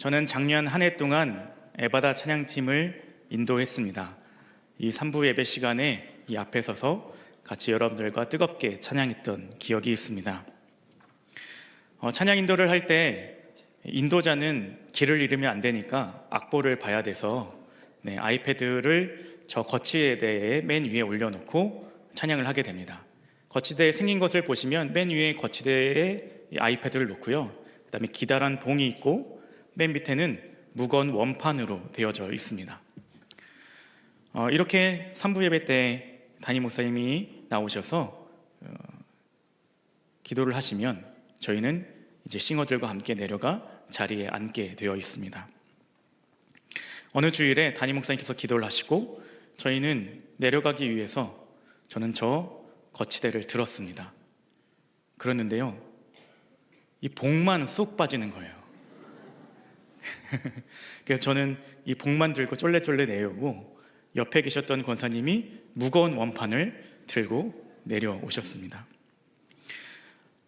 저는 작년 한 해 동안 에바다 찬양팀을 인도했습니다. 이 3부 예배 시간에 이 앞에 서서 같이 여러분들과 뜨겁게 찬양했던 기억이 있습니다. 찬양 인도를 할 때 인도자는 길을 잃으면 안 되니까 악보를 봐야 돼서 아이패드를 저 거치대에 맨 위에 올려놓고 찬양을 하게 됩니다. 거치대에 생긴 것을 보시면 맨 위에 거치대에 아이패드를 놓고요, 그 다음에 기다란 봉이 있고 맨 밑에는 무거운 원판으로 되어져 있습니다. 이렇게 3부 예배 때 담임 목사님이 나오셔서 기도를 하시면 저희는 이제 싱어들과 함께 내려가 자리에 앉게 되어 있습니다. 어느 주일에 담임 목사님께서 기도를 하시고 저희는 내려가기 위해서 저는 저 거치대를 들었습니다. 그랬는데요, 이 봉만 쑥 빠지는 거예요. 그래서 저는 이 봉만 들고 쫄래쫄래 내려오고 옆에 계셨던 권사님이 무거운 원판을 들고 내려오셨습니다.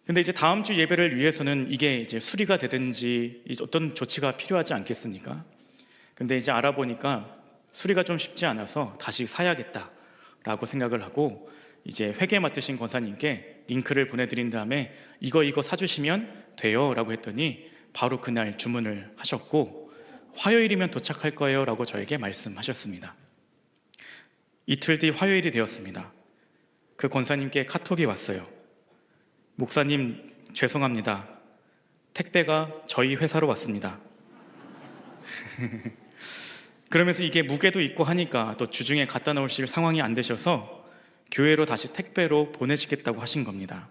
근데 이제 다음 주 예배를 위해서는 이게 이제 수리가 되든지 어떤 조치가 필요하지 않겠습니까? 근데 이제 알아보니까 수리가 좀 쉽지 않아서 다시 사야겠다라고 생각을 하고 이제 회계 맡으신 권사님께 링크를 보내드린 다음에 이거 사주시면 돼요 라고 했더니 바로 그날 주문을 하셨고 화요일이면 도착할 거예요 라고 저에게 말씀하셨습니다. 이틀 뒤 화요일이 되었습니다. 그 권사님께 카톡이 왔어요. 목사님 죄송합니다. 택배가 저희 회사로 왔습니다. 그러면서 이게 무게도 있고 하니까 또 주중에 갖다 놓으실 상황이 안 되셔서 교회로 다시 택배로 보내시겠다고 하신 겁니다.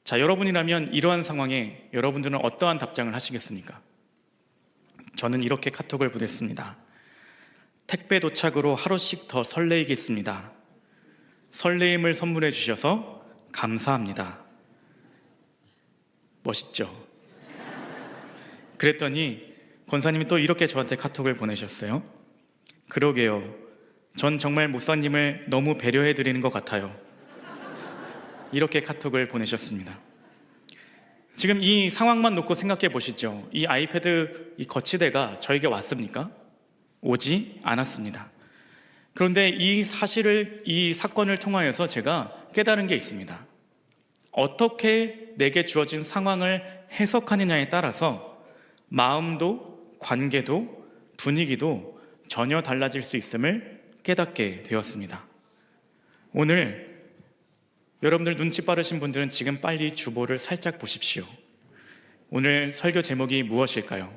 자, 여러분이라면 이러한 상황에 여러분들은 어떠한 답장을 하시겠습니까? 저는 이렇게 카톡을 보냈습니다. 택배 도착으로 하루씩 더 설레이겠습니다. 설레임을 선물해 주셔서 감사합니다. 멋있죠? 그랬더니 권사님이 또 이렇게 저한테 카톡을 보내셨어요. 그러게요. 전 정말 목사님을 너무 배려해 드리는 것 같아요. 이렇게 카톡을 보내셨습니다. 지금 이 상황만 놓고 생각해 보시죠. 이 아이패드 이 거치대가 저에게 왔습니까? 오지 않았습니다. 그런데 이 사건을 통하여서 제가 깨달은 게 있습니다. 어떻게 내게 주어진 상황을 해석하느냐에 따라서 마음도 관계도 분위기도 전혀 달라질 수 있음을 깨닫게 되었습니다. 오늘 여러분들 눈치 빠르신 분들은 지금 빨리 주보를 살짝 보십시오. 오늘 설교 제목이 무엇일까요?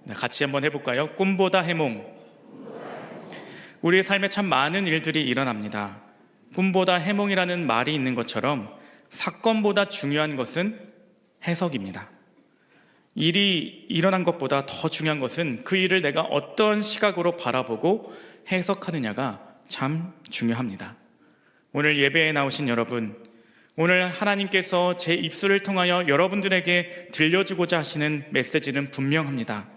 같이 한번 해볼까요? 꿈보다 해몽. 우리의 삶에 참 많은 일들이 일어납니다. 꿈보다 해몽이라는 말이 있는 것처럼 사건보다 중요한 것은 해석입니다. 일이 일어난 것보다 더 중요한 것은 그 일을 내가 어떤 시각으로 바라보고 해석하느냐가 참 중요합니다. 오늘 예배에 나오신 여러분, 오늘 하나님께서 제 입술을 통하여 여러분들에게 들려주고자 하시는 메시지는 분명합니다.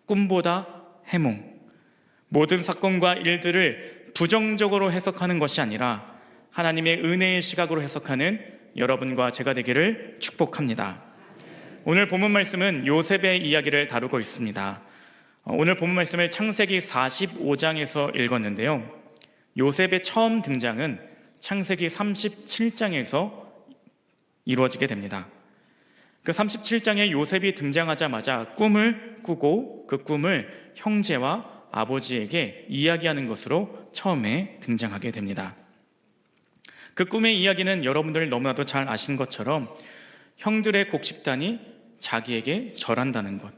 꿈보다 해몽. 모든 사건과 일들을 부정적으로 해석하는 것이 아니라 하나님의 은혜의 시각으로 해석하는 여러분과 제가 되기를 축복합니다. 오늘 본문 말씀은 요셉의 이야기를 다루고 있습니다. 오늘 본문 말씀을 창세기 45장에서 읽었는데요, 요셉의 처음 등장은 창세기 37장에서 이루어지게 됩니다. 그 37장에 요셉이 등장하자마자 꿈을 꾸고 그 꿈을 형제와 아버지에게 이야기하는 것으로 처음에 등장하게 됩니다. 그 꿈의 이야기는 여러분들 너무나도 잘 아시는 것처럼 형들의 곡식단이 자기에게 절한다는 것,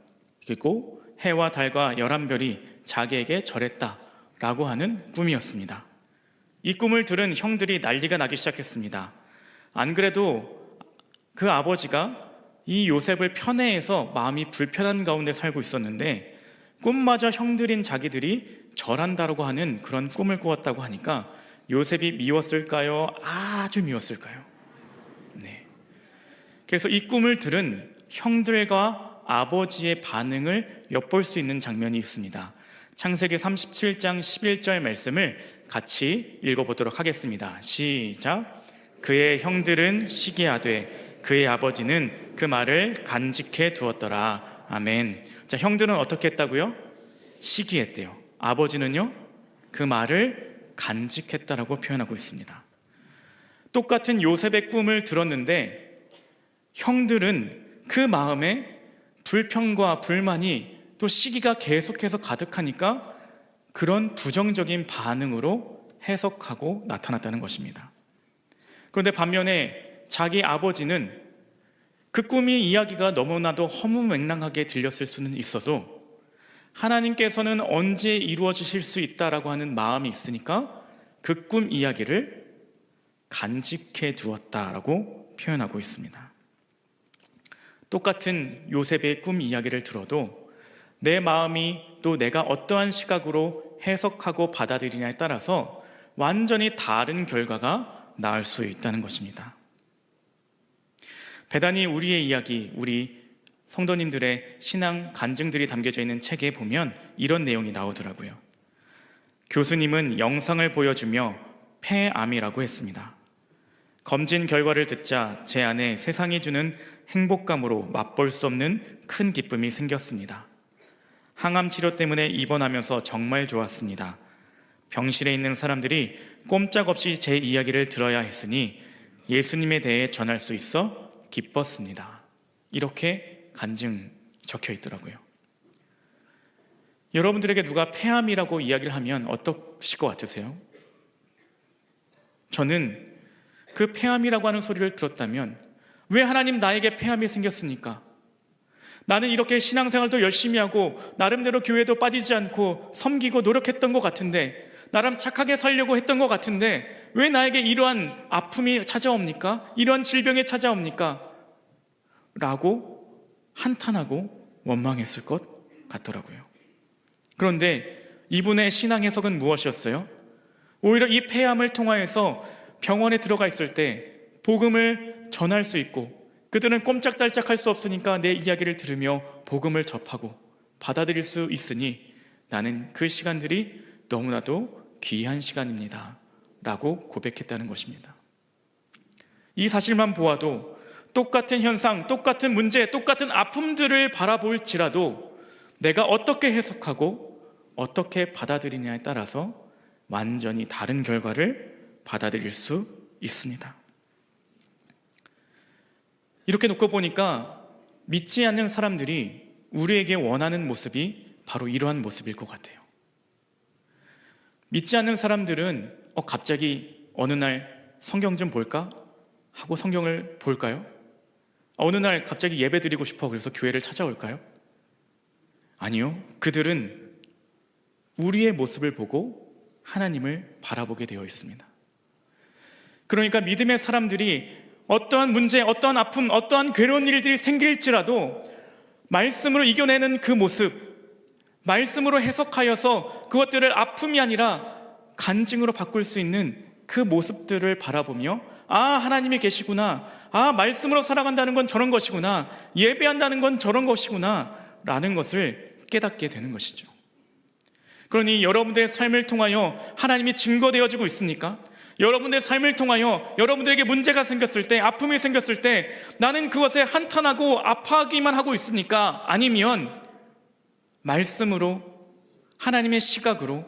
그리고 해와 달과 11별이 자기에게 절했다라고 하는 꿈이었습니다. 이 꿈을 들은 형들이 난리가 나기 시작했습니다. 안 그래도 그 아버지가 이 요셉을 편애해서 마음이 불편한 가운데 살고 있었는데 꿈마저 형들인 자기들이 절한다라고 하는 그런 꿈을 꾸었다고 하니까 요셉이 미웠을까요? 아주 미웠을까요? 네. 그래서 이 꿈을 들은 형들과 아버지의 반응을 엿볼 수 있는 장면이 있습니다. 창세기 37장 11절 말씀을 같이 읽어보도록 하겠습니다. 시작. 그의 형들은 시기하되 그의 아버지는 그 말을 간직해 두었더라. 아멘. 자, 형들은 어떻게 했다고요? 시기했대요. 아버지는요? 그 말을 간직했다라고 표현하고 있습니다. 똑같은 요셉의 꿈을 들었는데 형들은 그 마음에 불평과 불만이 또 시기가 계속해서 가득하니까 그런 부정적인 반응으로 해석하고 나타났다는 것입니다. 그런데 반면에 자기 아버지는 그 꿈이 이야기가 너무나도 허무맹랑하게 들렸을 수는 있어도 하나님께서는 언제 이루어 주실 수 있다라고 하는 마음이 있으니까 그 꿈 이야기를 간직해 두었다라고 표현하고 있습니다. 똑같은 요셉의 꿈 이야기를 들어도 내 마음이 또 내가 어떠한 시각으로 해석하고 받아들이냐에 따라서 완전히 다른 결과가 나올 수 있다는 것입니다. 배단이 우리의 이야기, 우리 성도님들의 신앙 간증들이 담겨져 있는 책에 보면 이런 내용이 나오더라고요. 교수님은 영상을 보여주며 폐암이라고 했습니다. 검진 결과를 듣자 제 안에 세상이 주는 행복감으로 맛볼 수 없는 큰 기쁨이 생겼습니다. 항암 치료 때문에 입원하면서 정말 좋았습니다. 병실에 있는 사람들이 꼼짝없이 제 이야기를 들어야 했으니 예수님에 대해 전할 수 있어 기뻤습니다. 이렇게 간증 적혀 있더라고요. 여러분들에게 누가 폐암이라고 이야기를 하면 어떠실 것 같으세요? 저는 그 폐암이라고 하는 소리를 들었다면 왜 하나님 나에게 폐암이 생겼습니까? 나는 이렇게 신앙생활도 열심히 하고 나름대로 교회도 빠지지 않고 섬기고 노력했던 것 같은데, 나름 착하게 살려고 했던 것 같은데 왜 나에게 이러한 아픔이 찾아옵니까? 이러한 질병이 찾아옵니까? 라고 한탄하고 원망했을 것 같더라고요. 그런데 이분의 신앙 해석은 무엇이었어요? 오히려 이 폐암을 통하여서 병원에 들어가 있을 때 복음을 전할 수 있고, 그들은 꼼짝달짝할 수 없으니까 내 이야기를 들으며 복음을 접하고 받아들일 수 있으니 나는 그 시간들이 너무나도 귀한 시간입니다 라고 고백했다는 것입니다. 이 사실만 보아도 똑같은 현상, 똑같은 문제, 똑같은 아픔들을 바라볼지라도 내가 어떻게 해석하고 어떻게 받아들이냐에 따라서 완전히 다른 결과를 받아들일 수 있습니다. 이렇게 놓고 보니까 믿지 않는 사람들이 우리에게 원하는 모습이 바로 이러한 모습일 것 같아요. 믿지 않는 사람들은 갑자기 어느 날 성경 좀 볼까? 하고 성경을 볼까요? 어느 날 갑자기 예배 드리고 싶어 그래서 교회를 찾아올까요? 아니요. 그들은 우리의 모습을 보고 하나님을 바라보게 되어 있습니다. 그러니까 믿음의 사람들이 어떠한 문제, 어떠한 아픔, 어떠한 괴로운 일들이 생길지라도 말씀으로 이겨내는 그 모습, 말씀으로 해석하여서 그것들을 아픔이 아니라 간증으로 바꿀 수 있는 그 모습들을 바라보며 하나님이 계시구나, 말씀으로 살아간다는 건 저런 것이구나, 예배한다는 건 저런 것이구나 라는 것을 깨닫게 되는 것이죠. 그러니 여러분들의 삶을 통하여 하나님이 증거되어지고 있습니까? 여러분들의 삶을 통하여 여러분들에게 문제가 생겼을 때, 아픔이 생겼을 때 나는 그것에 한탄하고 아파하기만 하고 있습니까? 아니면 말씀으로, 하나님의 시각으로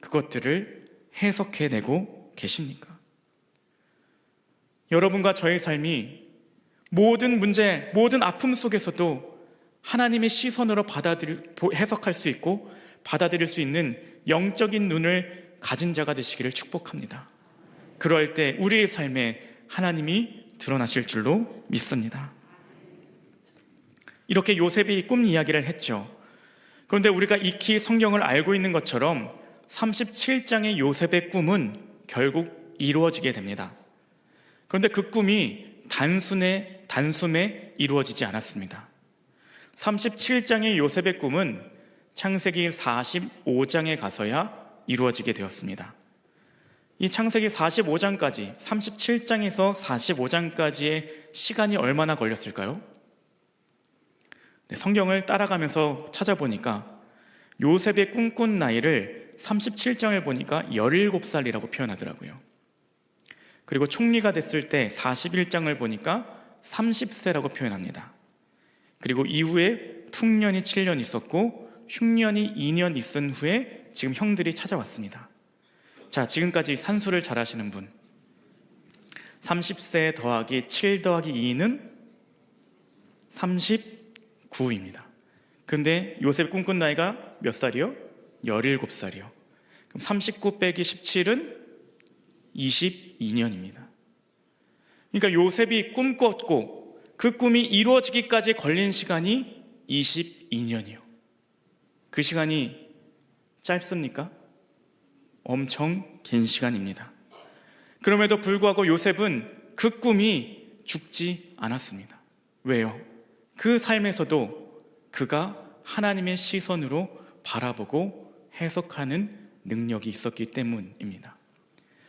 그것들을 해석해내고 계십니까? 여러분과 저의 삶이 모든 문제, 모든 아픔 속에서도 하나님의 시선으로 해석할 수 있고 받아들일 수 있는 영적인 눈을 가진 자가 되시기를 축복합니다. 그럴 때 우리의 삶에 하나님이 드러나실 줄로 믿습니다. 이렇게 요셉이 꿈 이야기를 했죠. 그런데 우리가 익히 성경을 알고 있는 것처럼 37장의 요셉의 꿈은 결국 이루어지게 됩니다. 그런데 그 꿈이 단숨에 이루어지지 않았습니다. 37장의 요셉의 꿈은 창세기 45장에 가서야 이루어지게 되었습니다. 이 창세기 45장까지, 37장에서 45장까지의 시간이 얼마나 걸렸을까요? 성경을 따라가면서 찾아보니까 요셉의 꿈꾼 나이를 37장을 보니까 17살이라고 표현하더라고요. 그리고 총리가 됐을 때 41장을 보니까 30세라고 표현합니다. 그리고 이후에 풍년이 7년 있었고 흉년이 2년 있은 후에 지금 형들이 찾아왔습니다. 자, 지금까지 산수를 잘 하시는 분, 30세 더하기 7 더하기 2는 39입니다. 그런데 요셉 꿈꾼 나이가 몇 살이요? 17살이요. 그럼 39 빼기 17은 22년입니다. 그러니까 요셉이 꿈꿨고 그 꿈이 이루어지기까지 걸린 시간이 22년이요. 그 시간이 짧습니까? 엄청 긴 시간입니다. 그럼에도 불구하고 요셉은 그 꿈이 죽지 않았습니다. 왜요? 그 삶에서도 그가 하나님의 시선으로 바라보고 해석하는 능력이 있었기 때문입니다.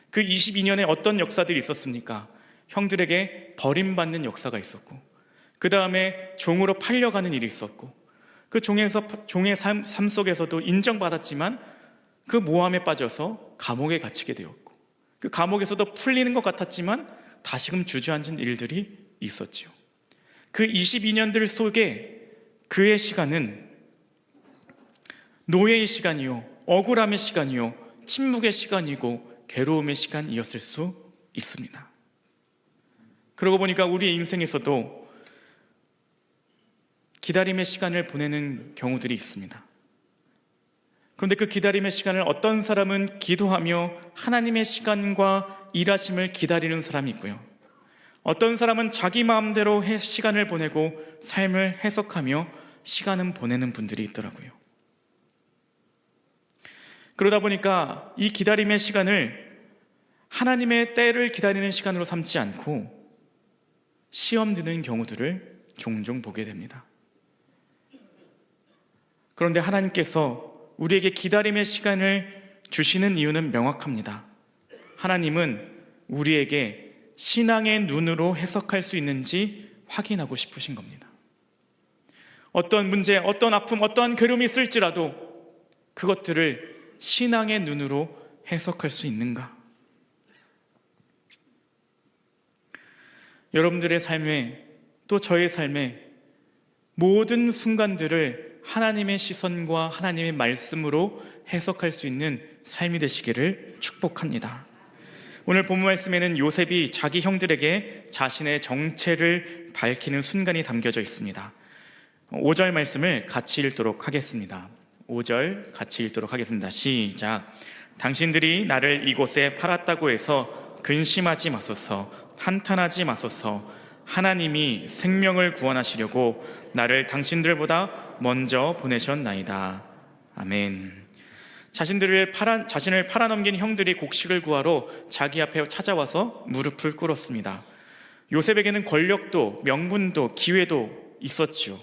그 22년에 어떤 역사들이 있었습니까? 형들에게 버림받는 역사가 있었고, 그 다음에 종으로 팔려가는 일이 있었고, 그 종의 삶 속에서도 인정받았지만 그 모함에 빠져서 감옥에 갇히게 되었고, 그 감옥에서도 풀리는 것 같았지만 다시금 주저앉은 일들이 있었죠. 그 22년들 속에 그의 시간은 노예의 시간이요, 억울함의 시간이요, 침묵의 시간이고 괴로움의 시간이었을 수 있습니다. 그러고 보니까 우리의 인생에서도 기다림의 시간을 보내는 경우들이 있습니다. 그런데 그 기다림의 시간을 어떤 사람은 기도하며 하나님의 시간과 일하심을 기다리는 사람이 있고요, 어떤 사람은 자기 마음대로 시간을 보내고 삶을 해석하며 시간을 보내는 분들이 있더라고요. 그러다 보니까 이 기다림의 시간을 하나님의 때를 기다리는 시간으로 삼지 않고 시험 드는 경우들을 종종 보게 됩니다. 그런데 하나님께서 우리에게 기다림의 시간을 주시는 이유는 명확합니다. 하나님은 우리에게 신앙의 눈으로 해석할 수 있는지 확인하고 싶으신 겁니다. 어떤 문제, 어떤 아픔, 어떠한 괴로움이 있을지라도 그것들을 신앙의 눈으로 해석할 수 있는가? 여러분들의 삶에, 또 저의 삶에 모든 순간들을 하나님의 시선과 하나님의 말씀으로 해석할 수 있는 삶이 되시기를 축복합니다. 오늘 본문 말씀에는 요셉이 자기 형들에게 자신의 정체를 밝히는 순간이 담겨져 있습니다. 5절 말씀을 같이 읽도록 하겠습니다. 5절 같이 읽도록 하겠습니다. 시작. 당신들이 나를 이곳에 팔았다고 해서 근심하지 마소서, 한탄하지 마소서. 하나님이 생명을 구원하시려고 나를 당신들보다 먼저 보내셨나이다. 아멘. 자신을 팔아넘긴 형들이 곡식을 구하러 자기 앞에 찾아와서 무릎을 꿇었습니다. 요셉에게는 권력도 명분도 기회도 있었죠.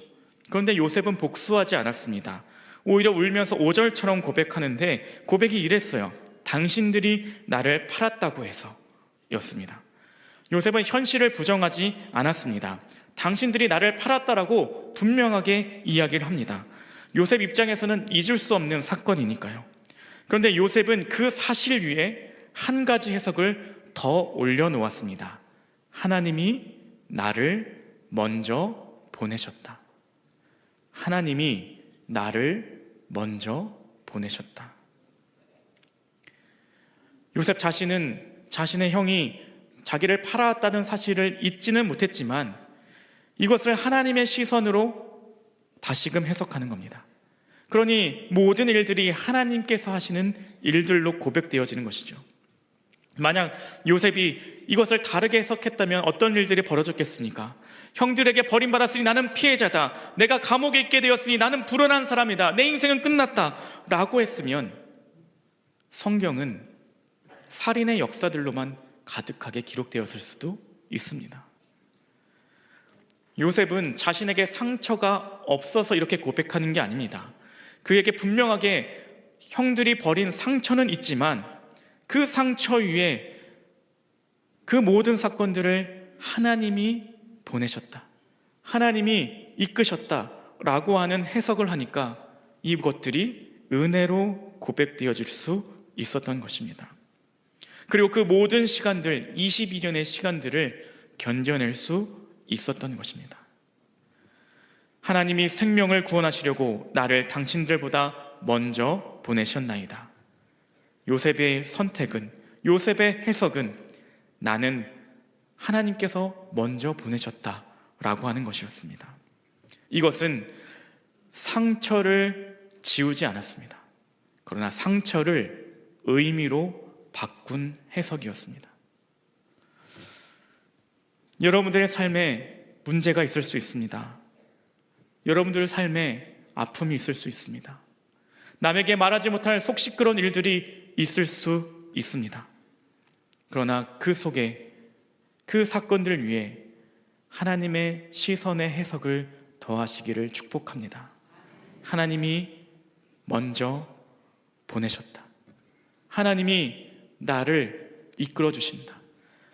그런데 요셉은 복수하지 않았습니다. 오히려 울면서 5절처럼 고백하는데 고백이 이랬어요. 당신들이 나를 팔았다고 해서 였습니다. 요셉은 현실을 부정하지 않았습니다. 당신들이 나를 팔았다라고 분명하게 이야기를 합니다. 요셉 입장에서는 잊을 수 없는 사건이니까요. 그런데 요셉은 그 사실 위에 한 가지 해석을 더 올려놓았습니다. 하나님이 나를 먼저 보내셨다. 하나님이 나를 먼저 보내셨다. 요셉 자신은 자신의 형이 자기를 팔아왔다는 사실을 잊지는 못했지만 이것을 하나님의 시선으로 다시금 해석하는 겁니다. 그러니 모든 일들이 하나님께서 하시는 일들로 고백되어지는 것이죠. 만약 요셉이 이것을 다르게 해석했다면 어떤 일들이 벌어졌겠습니까? 형들에게 버림받았으니 나는 피해자다, 내가 감옥에 있게 되었으니 나는 불운한 사람이다, 내 인생은 끝났다 라고 했으면 성경은 살인의 역사들로만 가득하게 기록되었을 수도 있습니다. 요셉은 자신에게 상처가 없어서 이렇게 고백하는 게 아닙니다. 그에게 분명하게 형들이 벌인 상처는 있지만 그 상처 위에 그 모든 사건들을 하나님이 보내셨다, 하나님이 이끄셨다 라고 하는 해석을 하니까 이것들이 은혜로 고백되어질 수 있었던 것입니다. 그리고 그 모든 시간들, 22년의 시간들을 견뎌낼 수 있었던 것입니다. 하나님이 생명을 구원하시려고 나를 당신들보다 먼저 보내셨나이다. 요셉의 선택은, 요셉의 해석은 나는 하나님께서 먼저 보내셨다라고 하는 것이었습니다. 이것은 상처를 지우지 않았습니다. 그러나 상처를 의미로 바꾼 해석이었습니다. 여러분들의 삶에 문제가 있을 수 있습니다. 여러분들 삶에 아픔이 있을 수 있습니다. 남에게 말하지 못할 속 시끄러운 일들이 있을 수 있습니다. 그러나 그 속에 그 사건들 위에 하나님의 시선의 해석을 더하시기를 축복합니다. 하나님이 먼저 보내셨다. 하나님이 나를 이끌어 주신다.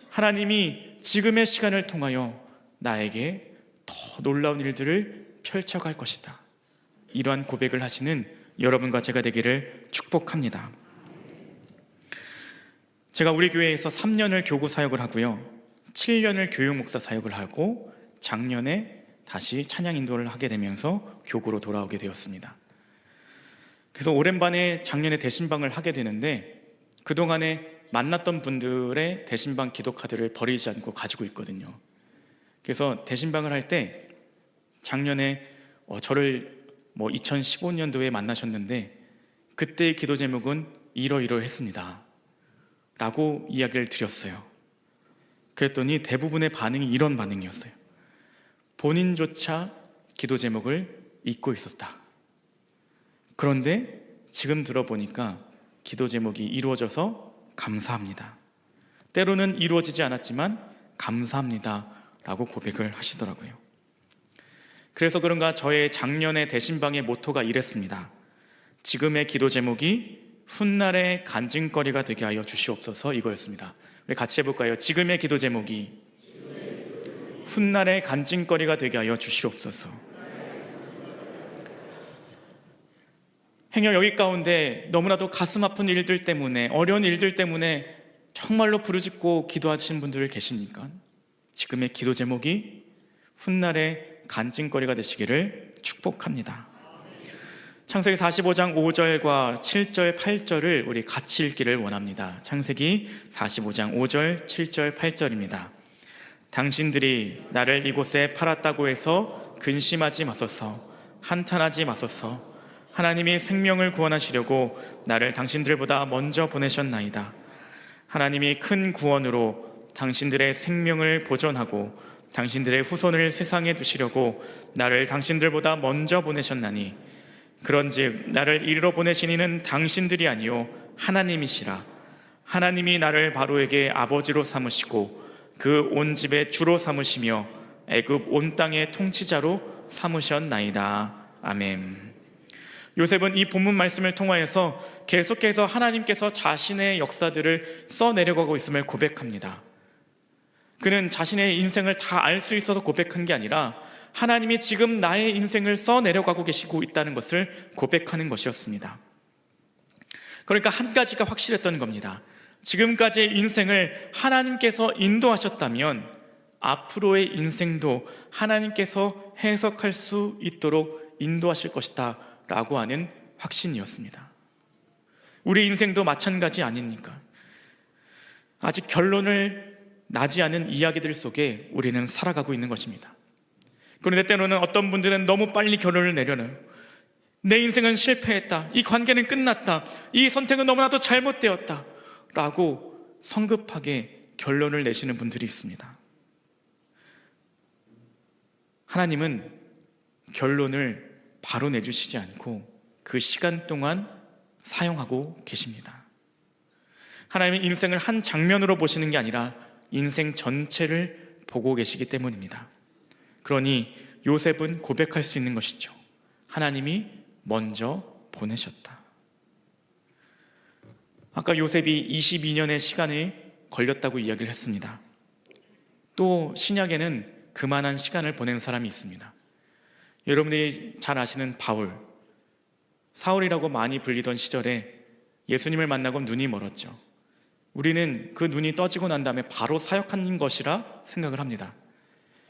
하나님이 지금의 시간을 통하여 나에게 더 놀라운 일들을 펼쳐갈 것이다. 이러한 고백을 하시는 여러분과 제가 되기를 축복합니다. 제가 우리 교회에서 3년을 교구 사역을 하고요, 7년을 교육 목사 사역을 하고 작년에 다시 찬양 인도를 하게 되면서 교구로 돌아오게 되었습니다. 그래서 오랜만에 작년에 대신방을 하게 되는데 그동안에 만났던 분들의 대신방 기도 카드를 버리지 않고 가지고 있거든요. 그래서 대신방을 할 때 작년에 저를 2015년도에 만나셨는데 그때의 기도 제목은 이러이러했습니다 라고 이야기를 드렸어요. 그랬더니 대부분의 반응이 이런 반응이었어요. 본인조차 기도 제목을 잊고 있었다. 그런데 지금 들어보니까 기도 제목이 이루어져서 감사합니다. 때로는 이루어지지 않았지만 감사합니다 라고 고백을 하시더라고요. 그래서 그런가 저의 작년의 대신방의 모토가 이랬습니다. 지금의 기도 제목이 훗날의 간증거리가 되게 하여 주시옵소서, 이거였습니다. 우리 같이 해볼까요? 지금의 기도 제목이 훗날의 간증거리가 되게 하여 주시옵소서. 행여 여기 가운데 너무나도 가슴 아픈 일들 때문에, 어려운 일들 때문에 정말로 부르짖고 기도하시는 분들 계십니까? 지금의 기도 제목이 훗날의 간증거리가 되시기를 축복합니다. 창세기 45장 5절과 7절, 8절을 우리 같이 읽기를 원합니다. 창세기 45장 5절, 7절, 8절입니다. 당신들이 나를 이곳에 팔았다고 해서 근심하지 마소서, 한탄하지 마소서. 하나님이 생명을 구원하시려고 나를 당신들보다 먼저 보내셨나이다. 하나님이 큰 구원으로 당신들의 생명을 보존하고 당신들의 후손을 세상에 두시려고 나를 당신들보다 먼저 보내셨나니 그런즉 나를 이리로 보내신 이는 당신들이 아니요 하나님이시라. 하나님이 나를 바로에게 아버지로 삼으시고 그 온 집의 주로 삼으시며 애굽 온 땅의 통치자로 삼으셨나이다. 아멘. 요셉은 이 본문 말씀을 통하여서 계속해서 하나님께서 자신의 역사들을 써내려가고 있음을 고백합니다. 그는 자신의 인생을 다 알 수 있어서 고백한 게 아니라 하나님이 지금 나의 인생을 써내려가고 계시고 있다는 것을 고백하는 것이었습니다. 그러니까 한 가지가 확실했던 겁니다. 지금까지의 인생을 하나님께서 인도하셨다면 앞으로의 인생도 하나님께서 해석할 수 있도록 인도하실 것이다 라고 하는 확신이었습니다. 우리 인생도 마찬가지 아닙니까? 아직 결론을 나지 않은 이야기들 속에 우리는 살아가고 있는 것입니다. 그런데 때로는 어떤 분들은 너무 빨리 결론을 내려놔요. 내 인생은 실패했다, 이 관계는 끝났다, 이 선택은 너무나도 잘못되었다 라고 성급하게 결론을 내시는 분들이 있습니다. 하나님은 결론을 바로 내주시지 않고 그 시간 동안 사용하고 계십니다. 하나님은 인생을 한 장면으로 보시는 게 아니라 인생 전체를 보고 계시기 때문입니다. 그러니 요셉은 고백할 수 있는 것이죠. 하나님이 먼저 보내셨다. 아까 요셉이 22년의 시간이 걸렸다고 이야기를 했습니다. 또 신약에는 그만한 시간을 보낸 사람이 있습니다. 여러분들이 잘 아시는 바울, 사울이라고 많이 불리던 시절에 예수님을 만나고 눈이 멀었죠. 우리는 그 눈이 떠지고 난 다음에 바로 사역한 것이라 생각을 합니다.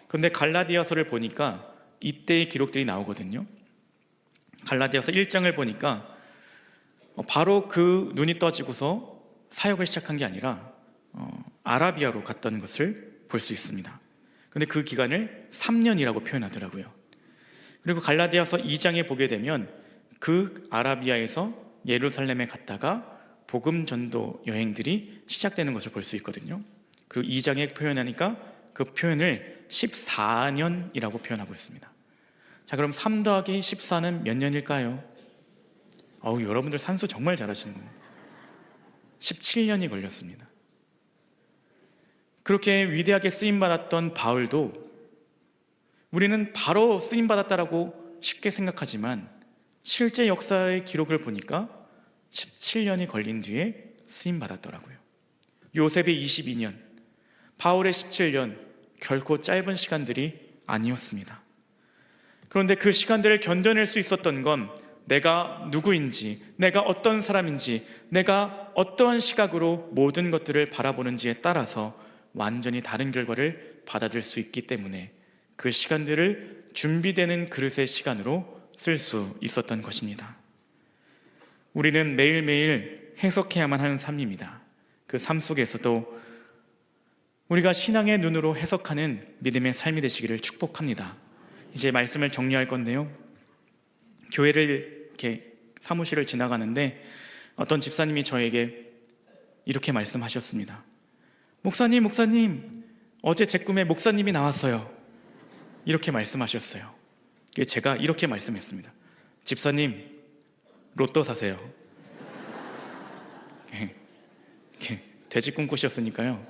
그런데 갈라디아서를 보니까 이때의 기록들이 나오거든요. 갈라디아서 1장을 보니까 바로 그 눈이 떠지고서 사역을 시작한 게 아니라 아라비아로 갔던 것을 볼 수 있습니다. 근데 그 기간을 3년이라고 표현하더라고요. 그리고 갈라디아서 2장에 보게 되면 그 아라비아에서 예루살렘에 갔다가 복음 전도 여행들이 시작되는 것을 볼 수 있거든요. 그리고 2장에 표현하니까 그 표현을 14년이라고 표현하고 있습니다. 자, 그럼 3 더하기 14는 몇 년일까요? 여러분들 산수 정말 잘하시는군요. 17년이 걸렸습니다. 그렇게 위대하게 쓰임받았던 바울도 우리는 바로 쓰임받았다라고 쉽게 생각하지만 실제 역사의 기록을 보니까 17년이 걸린 뒤에 쓰임받았더라고요. 요셉의 22년, 바울의 17년, 결코 짧은 시간들이 아니었습니다. 그런데 그 시간들을 견뎌낼 수 있었던 건 내가 누구인지, 내가 어떤 사람인지, 내가 어떠한 시각으로 모든 것들을 바라보는지에 따라서 완전히 다른 결과를 받아들일 수 있기 때문에 그 시간들을 준비되는 그릇의 시간으로 쓸 수 있었던 것입니다. 우리는 매일매일 해석해야만 하는 삶입니다. 그 삶 속에서도 우리가 신앙의 눈으로 해석하는 믿음의 삶이 되시기를 축복합니다. 이제 말씀을 정리할 건데요, 교회를 이렇게 사무실을 지나가는데 어떤 집사님이 저에게 이렇게 말씀하셨습니다. 목사님, 어제 제 꿈에 목사님이 나왔어요. 이렇게 말씀하셨어요. 제가 이렇게 말씀했습니다. 집사님, 로또 사세요. 돼지 꿈꾸셨으니까요,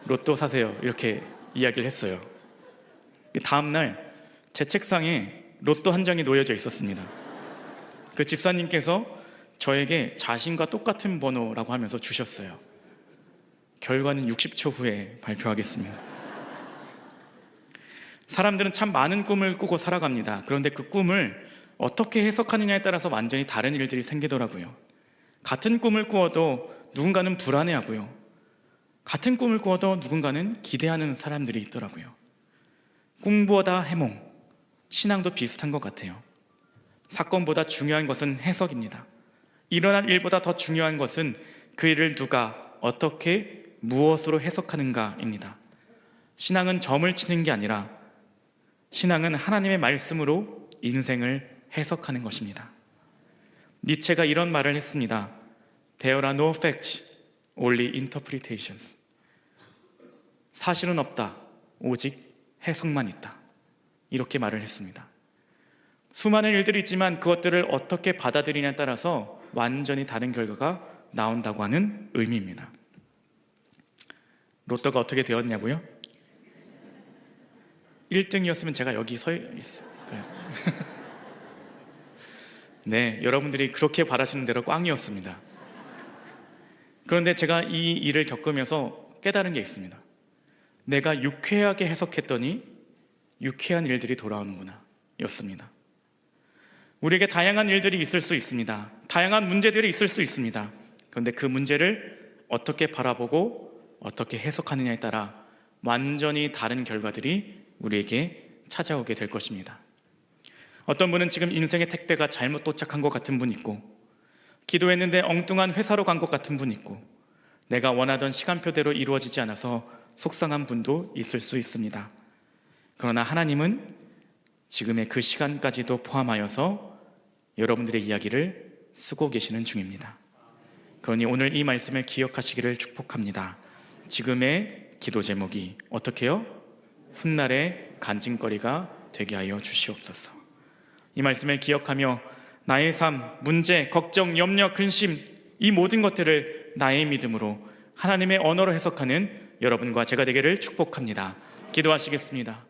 로또 사세요. 이렇게 이야기를 했어요. 다음날 제 책상에 로또 한 장이 놓여져 있었습니다. 그 집사님께서 저에게 자신과 똑같은 번호라고 하면서 주셨어요. 결과는 60초 후에 발표하겠습니다. 사람들은 참 많은 꿈을 꾸고 살아갑니다. 그런데 그 꿈을 어떻게 해석하느냐에 따라서 완전히 다른 일들이 생기더라고요. 같은 꿈을 꾸어도 누군가는 불안해하고요, 같은 꿈을 꾸어도 누군가는 기대하는 사람들이 있더라고요. 꿈보다 해몽, 신앙도 비슷한 것 같아요. 사건보다 중요한 것은 해석입니다. 일어난 일보다 더 중요한 것은 그 일을 누가 어떻게 무엇으로 해석하는가입니다. 신앙은 점을 치는 게 아니라 신앙은 하나님의 말씀으로 인생을 해석하는 것입니다. 니체가 이런 말을 했습니다. There are no facts, only interpretations. 사실은 없다, 오직 해석만 있다. 이렇게 말을 했습니다. 수많은 일들이 있지만 그것들을 어떻게 받아들이냐에 따라서 완전히 다른 결과가 나온다고 하는 의미입니다. 로또가 어떻게 되었냐고요? 1등이었으면 제가 여기 서 있을 거예요. 네, 여러분들이 그렇게 바라시는 대로 꽝이었습니다. 그런데 제가 이 일을 겪으면서 깨달은 게 있습니다. 내가 유쾌하게 해석했더니 유쾌한 일들이 돌아오는구나 였습니다. 우리에게 다양한 일들이 있을 수 있습니다. 다양한 문제들이 있을 수 있습니다. 그런데 그 문제를 어떻게 바라보고 어떻게 해석하느냐에 따라 완전히 다른 결과들이 우리에게 찾아오게 될 것입니다. 어떤 분은 지금 인생의 택배가 잘못 도착한 것 같은 분 있고, 기도했는데 엉뚱한 회사로 간 것 같은 분 있고, 내가 원하던 시간표대로 이루어지지 않아서 속상한 분도 있을 수 있습니다. 그러나 하나님은 지금의 그 시간까지도 포함하여서 여러분들의 이야기를 쓰고 계시는 중입니다. 그러니 오늘 이 말씀을 기억하시기를 축복합니다. 지금의 기도 제목이 어떻게요? 훗날의 간증거리가 되게 하여 주시옵소서. 이 말씀을 기억하며 나의 삶, 문제, 걱정, 염려, 근심, 이 모든 것들을 나의 믿음으로 하나님의 언어로 해석하는 여러분과 제가 되기를 축복합니다. 기도하시겠습니다.